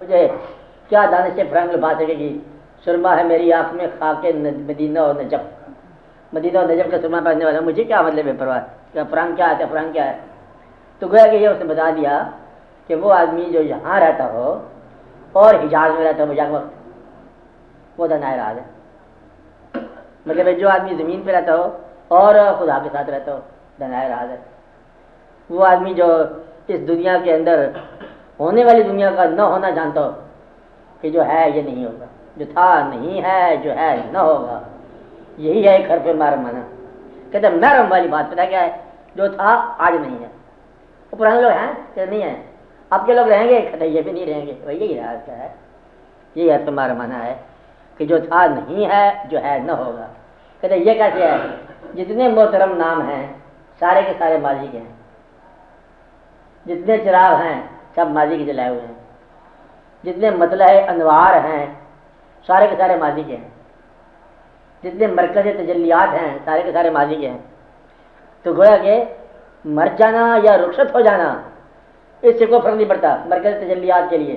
مجھے کیا دانش فرنگ لبا سکے گی؟ سرما ہے میری آنکھ میں خاک مدینہ اور نجف، مدینہ اور نجف کا سرما پہننے والا، مجھے کیا مطلب ہے پرواہ کہ فرنگ کیا ہے فرنگ کیا ہے؟ تو گویا کہ یہ اس نے بتا دیا کہ وہ آدمی جو یہاں رہتا ہو اور حجاز میں رہتا ہو مجھے وقت، وہ دنائے راز ہے۔ مطلب جو آدمی زمین پہ رہتا ہو اور خدا کے ساتھ رہتا ہو دنائے راز ہے۔ وہ آدمی جو اس دنیا کے اندر ہونے والی دنیا کا نہ ہونا جانتا ہو کہ جو ہے یہ نہیں ہوگا، جو تھا نہیں ہے، جو ہے نہ ہوگا، یہی ہے ایک حرف محرم مانا۔ کہتے ہیں محرم والی بات پتہ کیا ہے؟ جو تھا آج نہیں ہے۔ وہ پرانے لوگ ہیں کہ نہیں ہیں، اب کے لوگ رہیں گے کہتے یہ بھی نہیں رہیں گے، وہی یہی راز کیا ہے، یہی حرف محرم مانا ہے کہ جو تھا نہیں ہے، جو ہے نہ ہوگا۔ کہتے ہیں یہ کیسے ہے؟ جتنے محترم نام ہیں سارے کے سارے ماضی کے ہیں، جتنے چراغ ہیں سب ماضی کے جلائے ہوئے ہیں، جتنے مطلع انوار ہیں سارے کے سارے ماضی کے ہیں، جتنے مرکز تجلیات ہیں سارے کے سارے ماضی کے ہیں۔ تو گویا کہ مر جانا یا رخصت ہو جانا اس سے کوئی فرق نہیں پڑتا مرکز تجلیات کے لیے،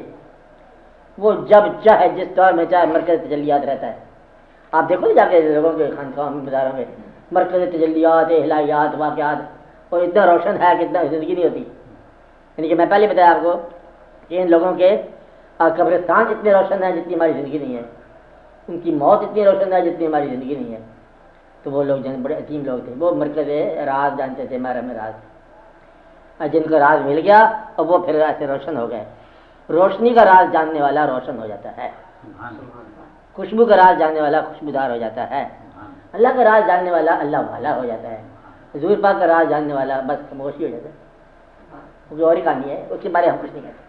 وہ جب چاہے جس دور میں چاہے مرکز تجلیات رہتا ہے۔ آپ دیکھو جا کے لوگوں کے خانقاہوں میں بازاروں میں مرکز تجلیات، الہیات، واقعات، اور اتنا روشن ہے کہ اتنا زندگی نہیں ہوتی۔ یعنی کہ میں پہلے بتایا آپ کو کہ ان لوگوں کے قبرستان اتنے روشن ہیں جتنی ہماری زندگی نہیں ہے، ان کی موت اتنی روشن ہے جتنی ہماری زندگی نہیں ہے۔ تو وہ لوگ بڑے عظیم لوگ تھے، وہ مرکز راز جانتے تھے، محرم راز، جن کا راز مل گیا اور وہ پھر ایسے روشن ہو گئے۔ روشنی کا راز جاننے والا روشن ہو جاتا ہے، خوشبو کا راز جاننے والا خوشبودار ہو جاتا ہے، اللہ کا راز جاننے والا اللہ والا ہو جاتا ہے، حضور پاک کا راز جاننے والا بس خاموشی ہو جاتا ہے، وہ اور ہی کہانی ہے، اس کے بارے میں ہم کچھ نہیں کہتے۔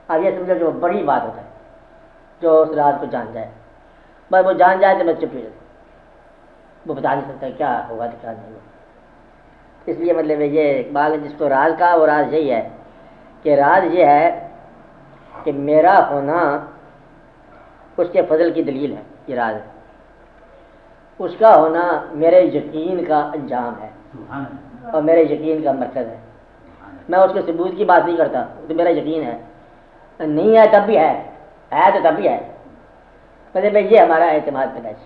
اب یہ سمجھو کہ وہ بڑی بات ہوتا ہے جو اس راز کو جان جائے، بس وہ جان جائے تو بس چپ ہو جاتا ہے، وہ بتا نہیں سکتا کیا ہوگا تو کیا نہیں ہوگا۔ اس لیے مطلب یہ اقبال نے جس کو راز کہا وہ راز یہی ہے کہ راز یہ ہے کہ میرا ہونا اس کے فضل کی دلیل ہے، یہ راز ہے، اس کا ہونا میرے یقین کا انجام ہے اور میرے یقین کا مرکز ہے۔ میں اس کے ثبوت کی بات نہیں کرتا، تو میرا یقین ہے، نہیں ہے تب بھی ہے تو تب بھی ہے، مطلب یہ ہمارا اعتماد پیدائش۔